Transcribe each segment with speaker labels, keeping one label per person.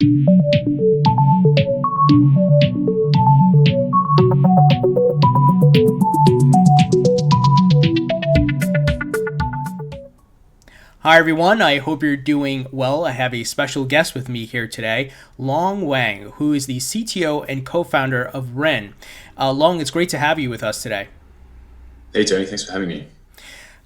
Speaker 1: Hi, everyone. I hope you're doing well. I have a special guest with me here today, Long Wang, who is the CTO and co founder of Ren. Long, it's great to have you with us today.
Speaker 2: Hey Tony, thanks for having me.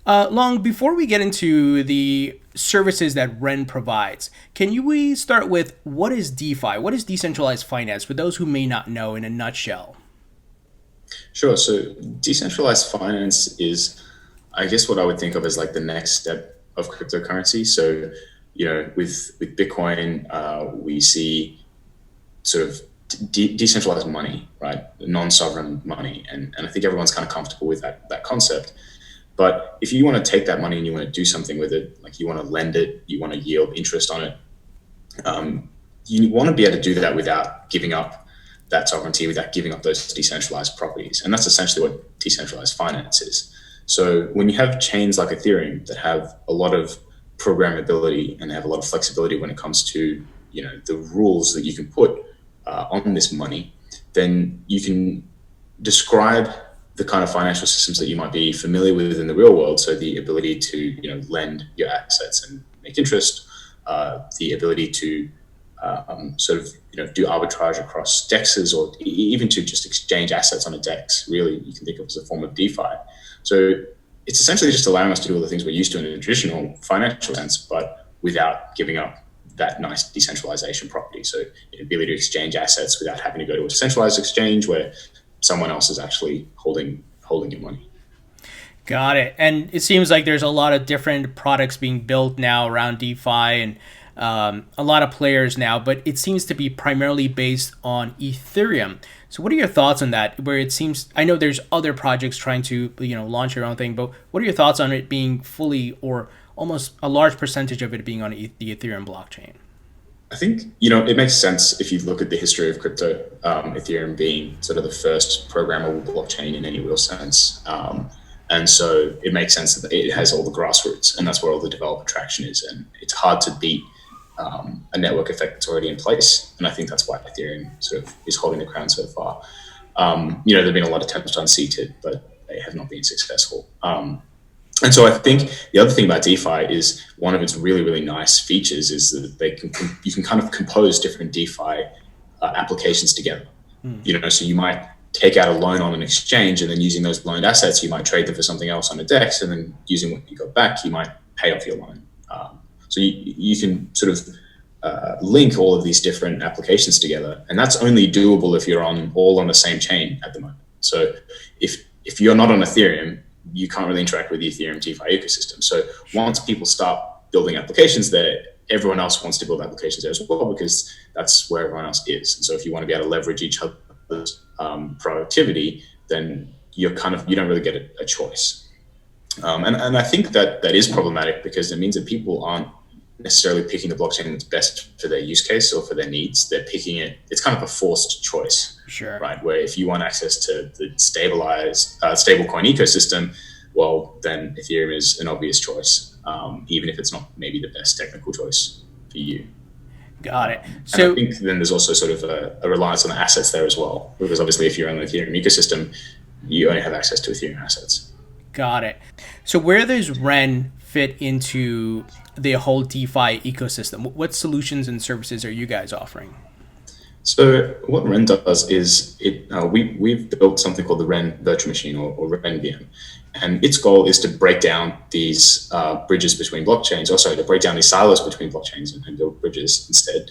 Speaker 1: Long, before we get into the services that Ren provides, we start with what is DeFi? What is decentralized finance for those who may not know in a nutshell?
Speaker 2: Sure. So decentralized finance is, I guess, what I would think of as like the next step of cryptocurrency. So, with Bitcoin, we see sort of decentralized money, right? Non-sovereign money, and I think everyone's kind of comfortable with that concept. But if you want to take that money and you want to do something with it, like you want to lend it, you want to yield interest on it, you want to be able to do that without giving up that sovereignty, without giving up those decentralized properties. And that's essentially what decentralized finance is. So when you have chains like Ethereum that have a lot of programmability and they have a lot of flexibility when it comes to the rules that you can put on this money, then you can describe the kind of financial systems that you might be familiar with in the real world. So the ability to lend your assets and make interest, the ability to sort of do arbitrage across dexes, or even to just exchange assets on a dex. Really, you can think of as a form of DeFi. So it's essentially just allowing us to do all the things we're used to in a traditional financial sense, but without giving up that nice decentralization property. So the ability to exchange assets without having to go to a centralized exchange where someone else is actually holding your money.
Speaker 1: Got it. And it seems like there's a lot of different products being built now around DeFi and a lot of players now, but it seems to be primarily based on Ethereum. So what are your thoughts on that? Where it seems, I know there's other projects trying to, launch your own thing, but what are your thoughts on it being fully or almost a large percentage of it being on the Ethereum blockchain?
Speaker 2: I think, it makes sense if you look at the history of crypto, Ethereum being sort of the first programmable blockchain in any real sense. And so it makes sense that it has all the grassroots, and that's where all the developer traction is. And it's hard to beat a network effect that's already in place. And I think that's why Ethereum sort of is holding the crown so far. There have been a lot of attempts to unseat it, but they have not been successful. And so I think the other thing about DeFi is one of its really, really nice features is that you can kind of compose different DeFi applications together. So you might take out a loan on an exchange, and then using those loaned assets, you might trade them for something else on a DEX, and then using what you got back, you might pay off your loan. So you can sort of link all of these different applications together, and that's only doable if you're all on the same chain at the moment. So if you're not on Ethereum, you can't really interact with the Ethereum DeFi ecosystem. So once people start building applications there, everyone else wants to build applications there as well, because that's where everyone else is. And so if you want to be able to leverage each other's productivity, then you don't really get a choice. And I think that is problematic, because it means that people aren't necessarily picking the blockchain that's best for their use case or for their needs. They're picking it. It's kind of a forced choice,
Speaker 1: Sure.
Speaker 2: right? Where if you want access to the stablecoin ecosystem, well, then Ethereum is an obvious choice, even if it's not maybe the best technical choice for you.
Speaker 1: Got it.
Speaker 2: And I
Speaker 1: So
Speaker 2: think then there's also sort of a reliance on the assets there as well, because obviously if you're on the Ethereum ecosystem, you only have access to Ethereum assets.
Speaker 1: got it. So where does Ren fit into the whole DeFi ecosystem? What solutions and services are you guys offering?
Speaker 2: So what Ren does is we've built something called the Ren Virtual Machine, or Ren VM, and its goal is to break down these bridges between blockchains, to break down these silos between blockchains and build bridges instead,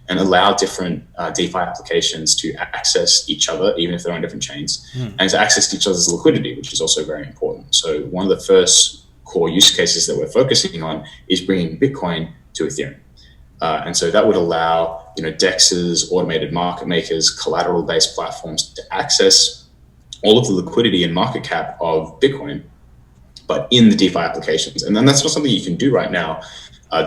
Speaker 2: and allow different DeFi applications to access each other, even if they're on different chains, and to access each other's liquidity, which is also very important. So one of the first core use cases that we're focusing on is bringing Bitcoin to Ethereum. And so that would allow DEXs, automated market makers, collateral-based platforms to access all of the liquidity and market cap of Bitcoin, but in the DeFi applications. And then that's not something you can do right now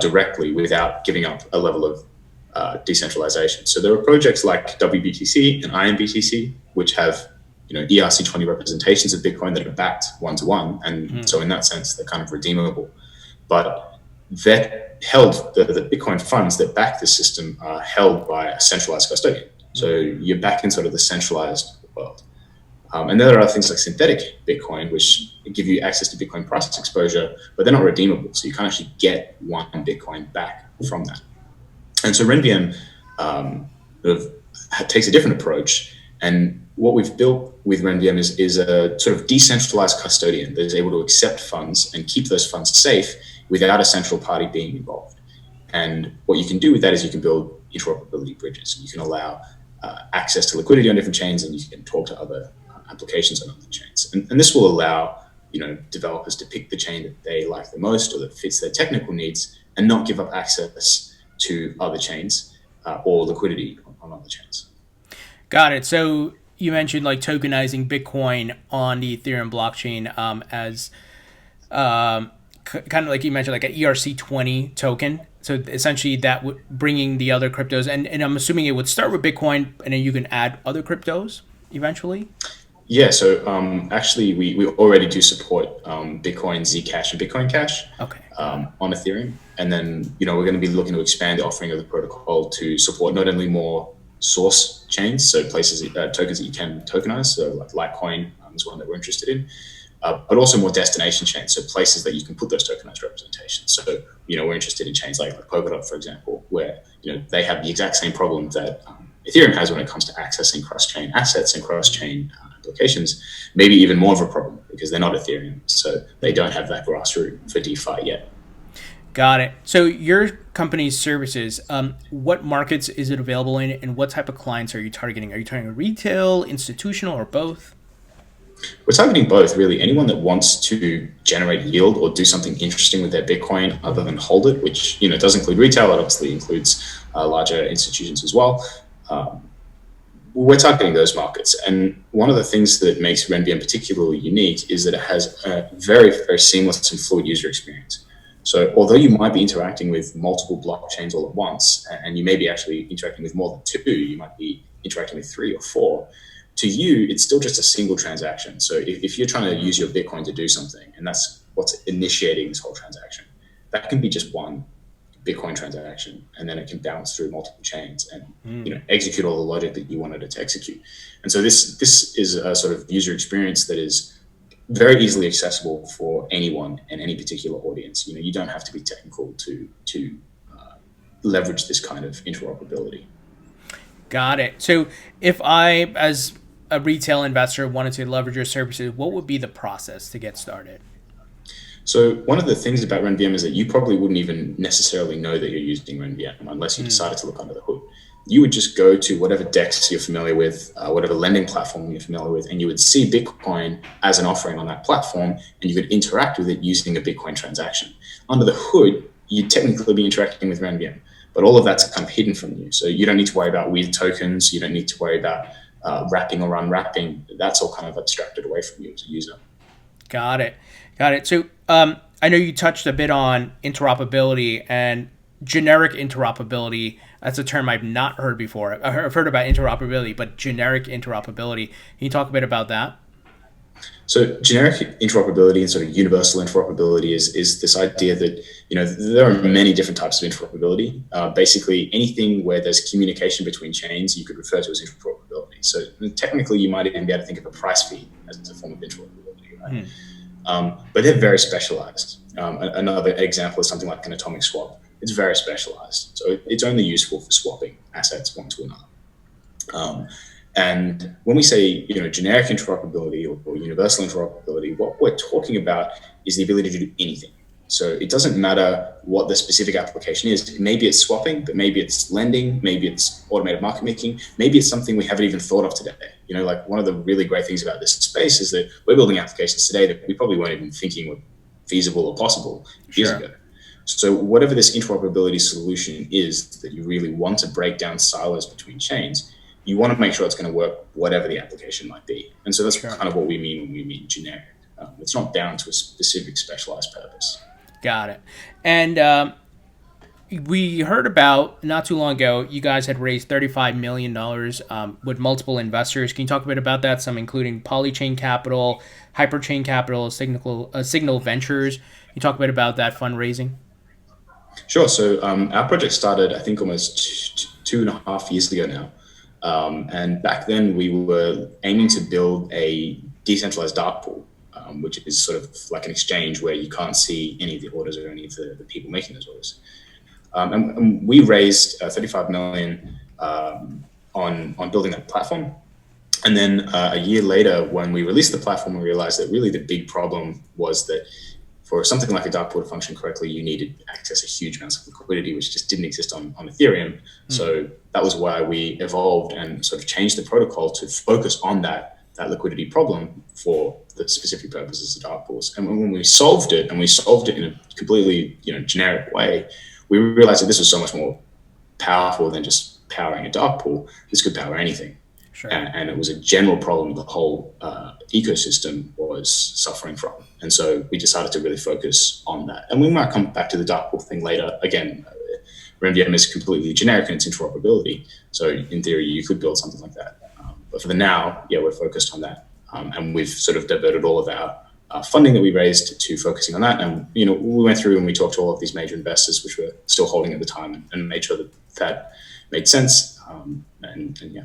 Speaker 2: directly without giving up a level of decentralization. So there are projects like WBTC and IMBTC, which have ERC20 representations of Bitcoin that are backed one-to-one. And so in that sense, they're kind of redeemable. But the Bitcoin funds that back the system are held by a centralized custodian. So you're back in sort of the centralized world. And then there are things like synthetic Bitcoin, which give you access to Bitcoin price exposure, but they're not redeemable. So you can't actually get one Bitcoin back from that. And so RenVM takes a different approach. And what we've built with RenVM is a sort of decentralized custodian that is able to accept funds and keep those funds safe without a central party being involved. And what you can do with that is you can build interoperability bridges. You can allow access to liquidity on different chains, and you can talk to other applications on other chains. And this will allow developers to pick the chain that they like the most or that fits their technical needs and not give up access to other chains or liquidity on other chains.
Speaker 1: Got it. So you mentioned like tokenizing Bitcoin on the Ethereum blockchain as kind of like you mentioned, like an ERC20 token. So essentially that would bringing the other cryptos, and I'm assuming it would start with Bitcoin and then you can add other cryptos eventually?
Speaker 2: Yeah, so actually we already do support Bitcoin, Zcash, and Bitcoin Cash on Ethereum. And then, we're going to be looking to expand the offering of the protocol to support not only more source chains, so places, tokens that you can tokenize, so like Litecoin is one that we're interested in, but also more destination chains, so places that you can put those tokenized representations. So, we're interested in chains like Polkadot, for example, where, they have the exact same problem that Ethereum has when it comes to accessing cross-chain assets and cross-chain applications, maybe even more of a problem because they're not Ethereum, so they don't have that grassroots for DeFi yet.
Speaker 1: Got it. So your company's services, what markets is it available in, and what type of clients are you targeting? Are you targeting retail, institutional, or both?
Speaker 2: We're targeting both, really. Anyone that wants to generate yield or do something interesting with their Bitcoin other than hold it, which does include retail. It obviously includes larger institutions as well. We're targeting those markets. And one of the things that makes RenVM particularly unique is that it has a very, very seamless and fluid user experience. So although you might be interacting with multiple blockchains all at once, and you may be actually interacting with more than two, you might be interacting with 3 or 4, to you, it's still just a single transaction. So if you're trying to use your Bitcoin to do something, and that's what's initiating this whole transaction, that can be just one Bitcoin transaction, and then it can bounce through multiple chains and execute all the logic that you wanted it to execute. And so this is a sort of user experience that is very easily accessible for anyone and any particular audience. You don't have to be technical to leverage this kind of interoperability.
Speaker 1: Got it. So if I, as a retail investor, wanted to leverage your services, what would be the process to get started?
Speaker 2: So one of the things about RenVM is that you probably wouldn't even necessarily know that you're using RenVM unless you decided to look under the hood. You would just go to whatever DEX you're familiar with, whatever lending platform you're familiar with, and you would see Bitcoin as an offering on that platform, and you could interact with it using a Bitcoin transaction. Under the hood, you'd technically be interacting with RenVM, but all of that's kind of hidden from you. So you don't need to worry about weird tokens. You don't need to worry about wrapping or unwrapping. That's all kind of abstracted away from you as a user. Got it.
Speaker 1: So I know you touched a bit on interoperability and generic interoperability. That's a term I've not heard before. I've heard about interoperability, but generic interoperability. Can you talk a bit about that?
Speaker 2: So generic interoperability and sort of universal interoperability is this idea that, there are many different types of interoperability. Basically, anything where there's communication between chains, you could refer to as interoperability. So technically, you might even be able to think of a price feed as a form of interoperability, right? But they're very specialized. Another example is something like an atomic swap. It's very specialized. So it's only useful for swapping assets one to another. And when we say, generic interoperability or universal interoperability, what we're talking about is the ability to do anything. So it doesn't matter what the specific application is. Maybe it's swapping, but maybe it's lending, maybe it's automated market making, maybe it's something we haven't even thought of today. Like one of the really great things about this space is that we're building applications today that we probably weren't even thinking were feasible or possible years ago. So whatever this interoperability solution is that you really want to break down silos between chains, you want to make sure it's going to work whatever the application might be. And so that's kind of what we mean when we mean generic. It's not down to a specific specialized purpose.
Speaker 1: Got it. And we heard about, not too long ago, you guys had raised $35 million with multiple investors. Can you talk a bit about that? Some including Polychain Capital, Hyperchain Capital, Signal Ventures. Can you talk a bit about that fundraising?
Speaker 2: Sure. So our project started, I think, almost 2.5 years ago now. And back then, we were aiming to build a decentralized dark pool, which is sort of like an exchange where you can't see any of the orders or any of the people making those orders. And we raised 35 million on building that platform. And then a year later, when we released the platform, we realized that really the big problem was that for something like a dark pool to function correctly, you needed access to huge amounts of liquidity, which just didn't exist on Ethereum. So that was why we evolved and sort of changed the protocol to focus on that liquidity problem for the specific purposes of dark pools. And when we solved it, and we solved it in a completely generic way, we realized that this was so much more powerful than just powering a dark pool. This could power anything.
Speaker 1: Sure.
Speaker 2: And it was a general problem the whole ecosystem was suffering from. And so we decided to really focus on that. And we might come back to the dark pool thing later. Again, RenVM is completely generic in its interoperability. So in theory, you could build something like that. But for the now, yeah, we're focused on that. And we've sort of diverted all of our funding that we raised to focusing on that. And, we went through and we talked to all of these major investors, which were still holding at the time, and made sure that made sense. And yeah.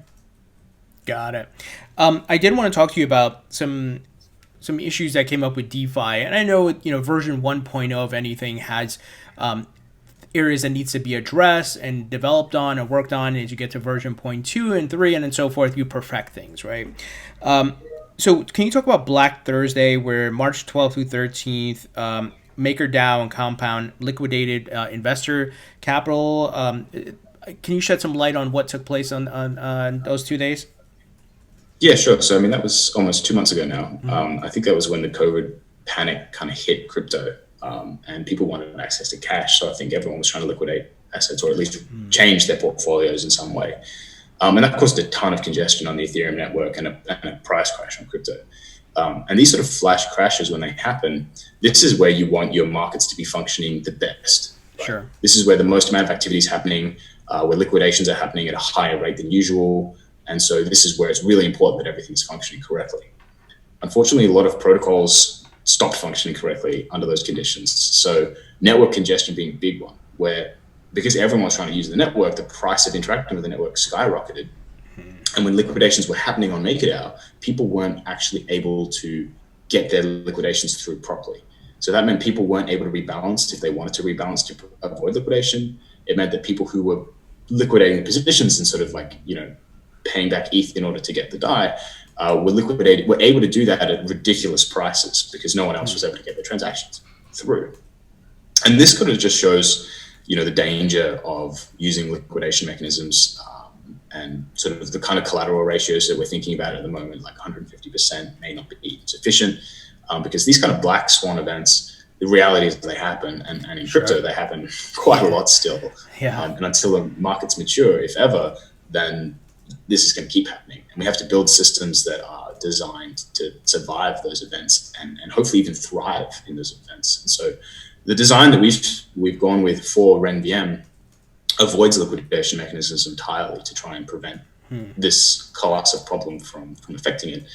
Speaker 1: Got it. I did want to talk to you about some issues that came up with DeFi, and I know version 1.0 of anything has areas that needs to be addressed and developed on and worked on. As you get to version 0.2 and 3 and so forth, you perfect things, right? So can you talk about Black Thursday, where March 12th through 13th, MakerDAO and Compound liquidated investor capital? Can you shed some light on what took place on those 2 days?
Speaker 2: Yeah, sure. So, that was almost 2 months ago now. I think that was when the COVID panic kind of hit crypto, and people wanted access to cash. So I think everyone was trying to liquidate assets, or at least change their portfolios in some way. And that caused a ton of congestion on the Ethereum network and a price crash on crypto. And these sort of flash crashes, when they happen, this is where you want your markets to be functioning the best. Right?
Speaker 1: Sure.
Speaker 2: This is where the most amount of activity is happening, where liquidations are happening at a higher rate than usual. And so this is where it's really important that everything's functioning correctly. Unfortunately, a lot of protocols stopped functioning correctly under those conditions. So network congestion being a big one, where because everyone was trying to use the network, the price of interacting with the network skyrocketed. And when liquidations were happening on MakerDAO, people weren't actually able to get their liquidations through properly. So that meant people weren't able to rebalance if they wanted to rebalance to avoid liquidation. It meant that people who were liquidating the positions and sort of paying back ETH in order to get the DAI, were able to do that at ridiculous prices because no one else was able to get their transactions through. And this kind of just shows, the danger of using liquidation mechanisms and sort of the kind of collateral ratios that we're thinking about at the moment, like 150% may not be sufficient, because these kind of black swan events, the reality is they happen, and in crypto, they happen quite a lot still.
Speaker 1: Yeah.
Speaker 2: And until the markets mature, if ever, then this is going to keep happening. And we have to build systems that are designed to survive those events and hopefully even thrive in those events. And so the design that we've gone with for RenVM avoids liquidation mechanisms entirely to try and prevent this coercive problem from affecting it.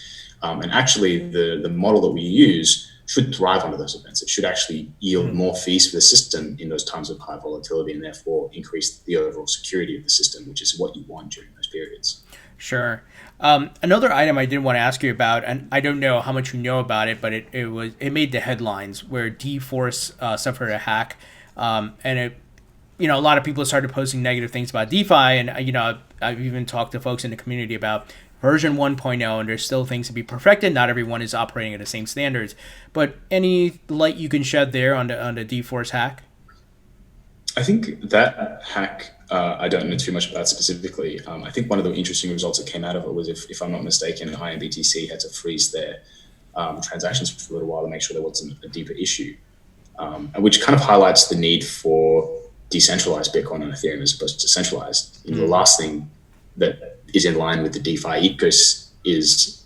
Speaker 2: And actually, the model that we use should thrive under those events. It should actually yield more fees for the system in those times of high volatility, and therefore increase the overall security of the system, which is what you want during those periods.
Speaker 1: Sure. Another item I did want to ask you about, and I don't know how much you know about it, but it made the headlines, where D-Force suffered a hack, and it, a lot of people started posting negative things about DeFi, and I've even talked to folks in the community about version 1.0, and there's still things to be perfected. Not everyone is operating at the same standards, but any light you can shed there on the D-Force hack?
Speaker 2: I think that hack, I don't know too much about specifically. I think one of the interesting results that came out of it was, if I'm not mistaken, IMBTC had to freeze their transactions for a little while to make sure there wasn't a deeper issue, which kind of highlights the need for decentralized Bitcoin and Ethereum as opposed to centralized. The last thing that is in line with the DeFi ecosystem is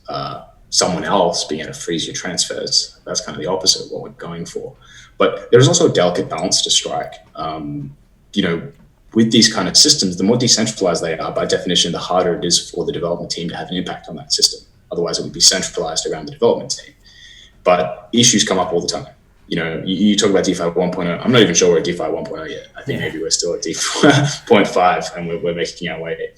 Speaker 2: someone else being able to freeze your transfers. That's kind of the opposite of what we're going for. But there's also a delicate balance to strike. With these kind of systems, the more decentralized they are, by definition, the harder it is for the development team to have an impact on that system. Otherwise, it would be centralized around the development team. But issues come up all the time. you talk about DeFi 1.0. I'm not even sure we're at DeFi 1.0 yet. I think maybe we're still at DeFi 0.5 and we're making our way.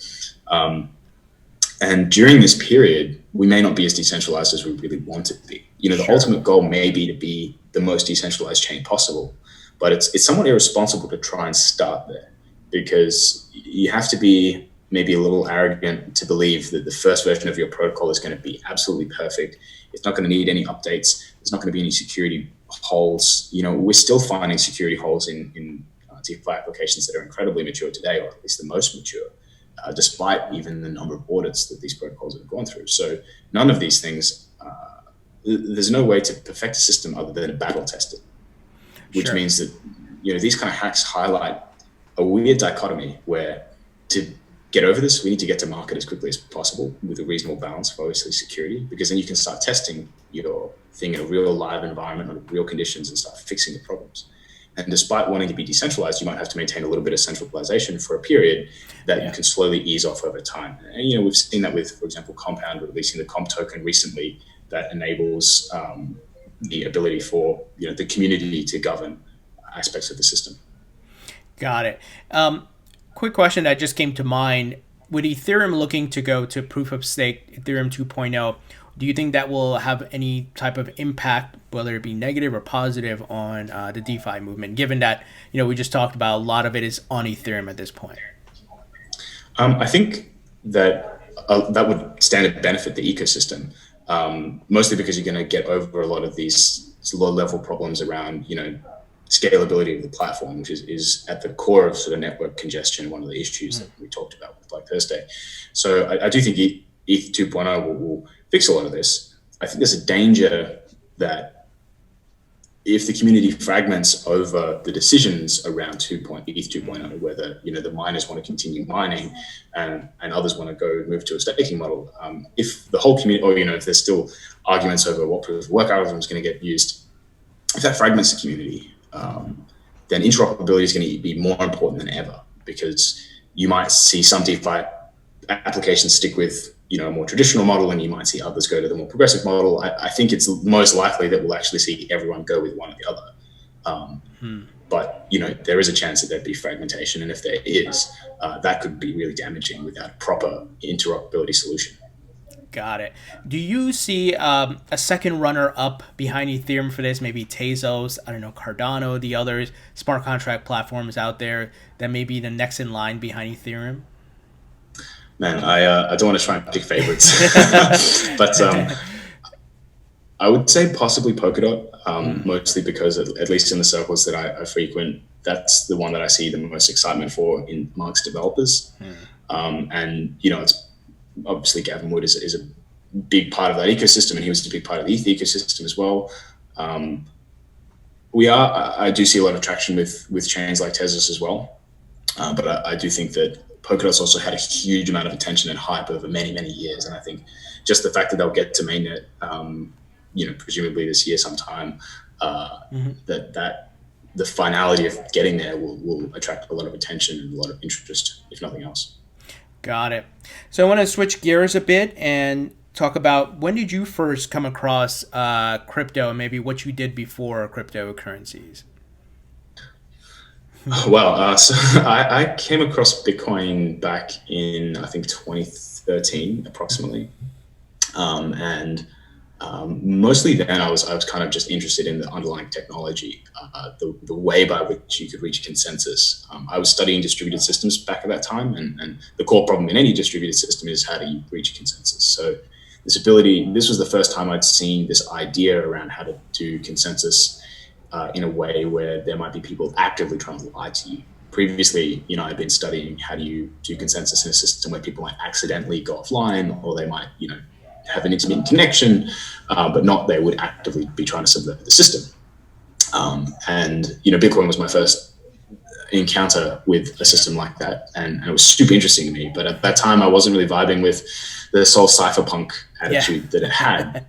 Speaker 2: And during this period, we may not be as decentralized as we really want it to be. The ultimate goal may be to be the most decentralized chain possible, but it's somewhat irresponsible to try and start there, because you have to be maybe a little arrogant to believe that the first version of your protocol is going to be absolutely perfect. It's not going to need any updates. There's not going to be any security holes. We're still finding security holes in DeFi applications that are incredibly mature today, or at least the most mature, despite even the number of audits that these protocols have gone through. So none of these things, there's no way to perfect a system other than to battle test it, which means that, these kind of hacks highlight a weird dichotomy where to get over this, we need to get to market as quickly as possible with a reasonable balance of obviously security, because then you can start testing your thing in a real live environment under real conditions and start fixing the problems. And despite wanting to be decentralized, you might have to maintain a little bit of centralization for a period that you can slowly ease off over time. And, we've seen that with, for example, Compound releasing the Comp token recently that enables the ability for, the community to govern aspects of the system.
Speaker 1: Got it. Quick question that just came to mind. With Ethereum looking to go to proof of stake, Ethereum 2.0, do you think that will have any type of impact, whether it be negative or positive, on the DeFi movement, given that, we just talked about a lot of it is on Ethereum at this point?
Speaker 2: I think that that would stand to benefit the ecosystem, mostly because you're going to get over a lot of these low-level problems around, scalability of the platform, which is at the core of sort of network congestion, one of the issues that we talked about with Black Thursday. So I do think ETH 2.0 will fix a lot of this. I think there's a danger that if the community fragments over the decisions around ETH 2.0, whether the miners want to continue mining and others want to move to a staking model, if the whole community, or if there's still arguments over what proof of work algorithm is going to get used, if that fragments the community, then interoperability is going to be more important than ever, because you might see some DeFi applications stick with a more traditional model, and you might see others go to the more progressive model. I think it's most likely that we'll actually see everyone go with one or the other. But there is a chance that there'd be fragmentation, and if there is, that could be really damaging without a proper interoperability solution.
Speaker 1: Got it. Do you see a second runner-up behind Ethereum for this? Maybe Tezos, Cardano, the other smart contract platforms out there that may be the next in line behind Ethereum?
Speaker 2: Man, I don't want to try and pick favorites, but I would say possibly Polkadot, mostly because at least in the circles that I frequent, that's the one that I see the most excitement for amongst developers. And it's obviously Gavin Wood is a big part of that ecosystem, and he was a big part of the ETH ecosystem as well. I do see a lot of traction with chains like Tezos as well, but I do think that Polkadot's also had a huge amount of attention and hype over many, many years, and I think just the fact that they'll get to mainnet, presumably this year sometime, that the finality of getting there will attract a lot of attention and a lot of interest, if nothing else.
Speaker 1: Got it. So I want to switch gears a bit and talk about, when did you first come across crypto, and maybe what you did before cryptocurrencies?
Speaker 2: Well, so I came across Bitcoin back in, I think, 2013 approximately, and mostly then I was kind of just interested in the underlying technology, the way by which you could reach consensus. I was studying distributed systems back at that time, and the core problem in any distributed system is how do you reach consensus. So this was the first time I'd seen this idea around how to do consensus in a way where there might be people actively trying to lie to you. Previously, I'd been studying how do you do consensus in a system where people might accidentally go offline, or they might, have an intermittent connection, but they would actively be trying to subvert the system. And Bitcoin was my first encounter with a system like that, and it was super interesting to me. But at that time, I wasn't really vibing with the whole cypherpunk attitude that it had,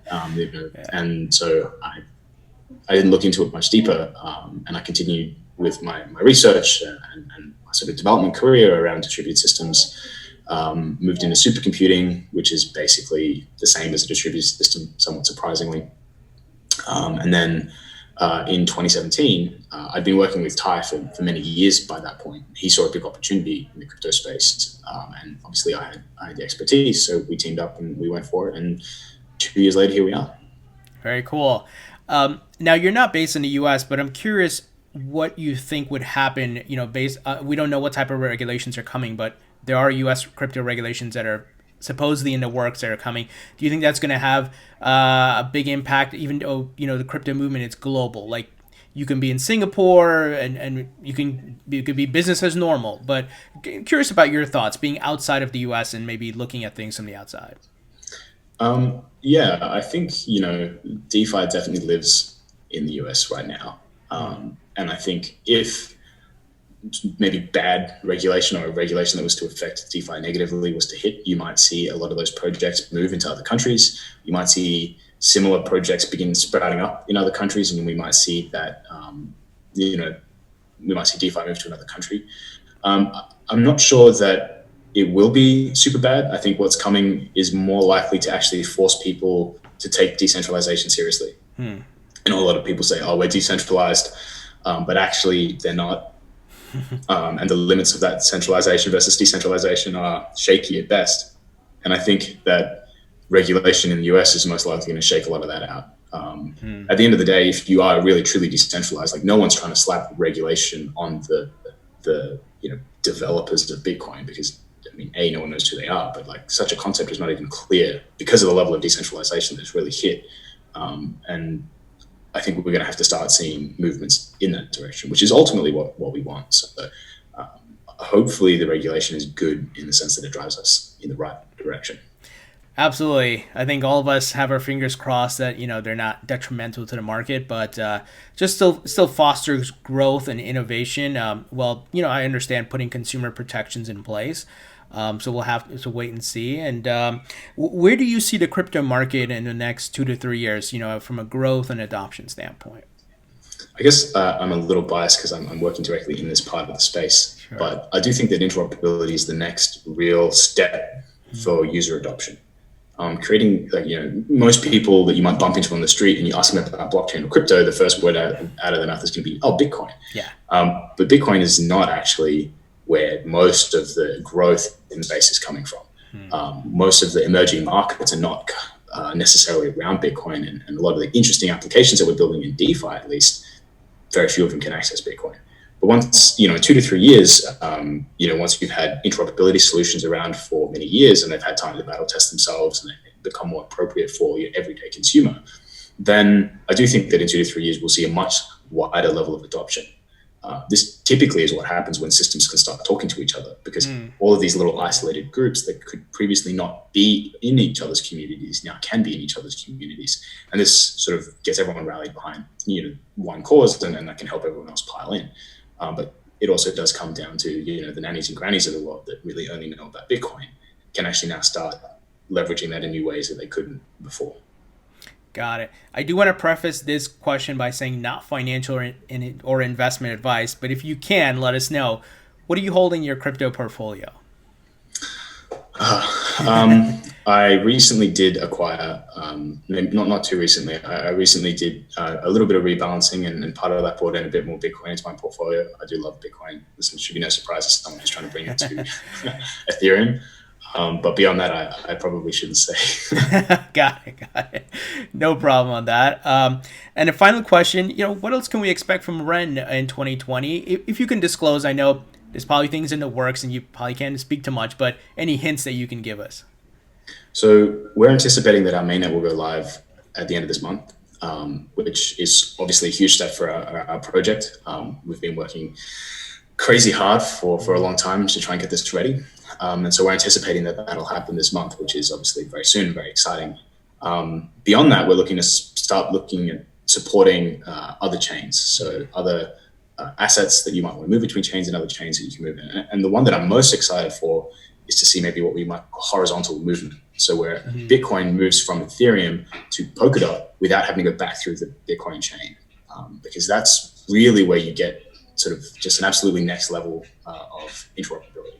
Speaker 2: and so I didn't look into it much deeper, and I continued with my research and my sort of development career around distributed systems. Moved into supercomputing, which is basically the same as a distributed system, somewhat surprisingly. And then in 2017, I'd been working with Ty for many years by that point. He saw a big opportunity in the crypto space. And obviously I had the expertise. So we teamed up and we went for it. And 2 years later, here we are.
Speaker 1: Very cool. Now you're not based in the U.S., but I'm curious what you think would happen. Based we don't know what type of regulations are coming, but there are U.S. crypto regulations that are supposedly in the works that are coming. Do you think that's going to have a big impact? Even though the crypto movement is global, like you can be in Singapore and you could be business as normal. But curious about your thoughts, being outside of the U.S. and maybe looking at things from the outside.
Speaker 2: Yeah, I think, DeFi definitely lives in the US right now. And I think if maybe bad regulation or a regulation that was to affect DeFi negatively was to hit, you might see a lot of those projects move into other countries. You might see similar projects begin sprouting up in other countries, and we might see that, we might see DeFi move to another country. I'm not sure that it will be super bad. I think what's coming is more likely to actually force people to take decentralization seriously. A lot of people say, "Oh, we're decentralized," but actually they're not. And the limits of that centralization versus decentralization are shaky at best. And I think that regulation in the US is most likely going to shake a lot of that out. At the end of the day, if you are really truly decentralized, like no one's trying to slap regulation on the developers of Bitcoin, because no one knows who they are, but like such a concept is not even clear because of the level of decentralization that's really hit. And I think we're going to have to start seeing movements in that direction, which is ultimately what we want. So hopefully the regulation is good in the sense that it drives us in the right direction.
Speaker 1: Absolutely. I think all of us have our fingers crossed that, they're not detrimental to the market, but just still fosters growth and innovation. I understand putting consumer protections in place. So we'll have to wait and see. And where do you see the crypto market in the next 2 to 3 years, from a growth and adoption standpoint?
Speaker 2: I guess I'm a little biased because I'm working directly in this part of the space. Sure. But I do think that interoperability is the next real step for user adoption. Creating, most people that you might bump into on the street and you ask them about blockchain or crypto, the first word out of their mouth is going to be, "Oh, Bitcoin."
Speaker 1: Yeah.
Speaker 2: But Bitcoin is not actually where most of the growth in the base is coming from. Most of the emerging markets are not necessarily around Bitcoin, and a lot of the interesting applications that we're building in DeFi, at least, very few of them can access Bitcoin. But once, in 2 to 3 years, once you've had interoperability solutions around for many years and they've had time to battle test themselves and they become more appropriate for your everyday consumer, then I do think that in 2 to 3 years, we'll see a much wider level of adoption. This typically is what happens when systems can start talking to each other, because all of these little isolated groups that could previously not be in each other's communities now can be in each other's communities. And this sort of gets everyone rallied behind one cause, and that can help everyone else pile in. But it also does come down to, the nannies and grannies of the world that really only know about Bitcoin can actually now start leveraging that in new ways that they couldn't before.
Speaker 1: Got it. I do want to preface this question by saying not financial or investment advice, but if you can, let us know. What are you holding in your crypto portfolio?
Speaker 2: I recently did acquire, not too recently, I recently did a little bit of rebalancing, and part of that brought in a bit more Bitcoin into my portfolio. I do love Bitcoin. This should be no surprise to someone who's trying to bring it to Ethereum. But beyond that, I probably shouldn't say.
Speaker 1: Got it. No problem on that. And a final question, what else can we expect from Ren in 2020? If you can disclose, I know there's probably things in the works and you probably can't speak too much, but any hints that you can give us?
Speaker 2: So we're anticipating that our mainnet will go live at the end of this month, which is obviously a huge step for our project. We've been working crazy hard for a long time to try and get this ready. And so we're anticipating that that'll happen this month, which is obviously very soon, very exciting. Beyond that, we're looking to start looking at supporting other chains. So other assets that you might want to move between chains and other chains that you can move in. And the one that I'm most excited for is to see maybe what we might call horizontal movement. So where Bitcoin moves from Ethereum to Polkadot without having to go back through the Bitcoin chain. Because that's really where you get sort of just an absolutely next level of interoperability.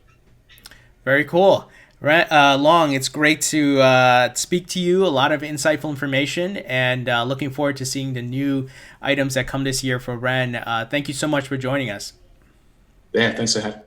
Speaker 1: Very cool. Long, it's great to speak to you. A lot of insightful information, and looking forward to seeing the new items that come this year for Ren. Thank you so much for joining us.
Speaker 2: Yeah, thanks for having.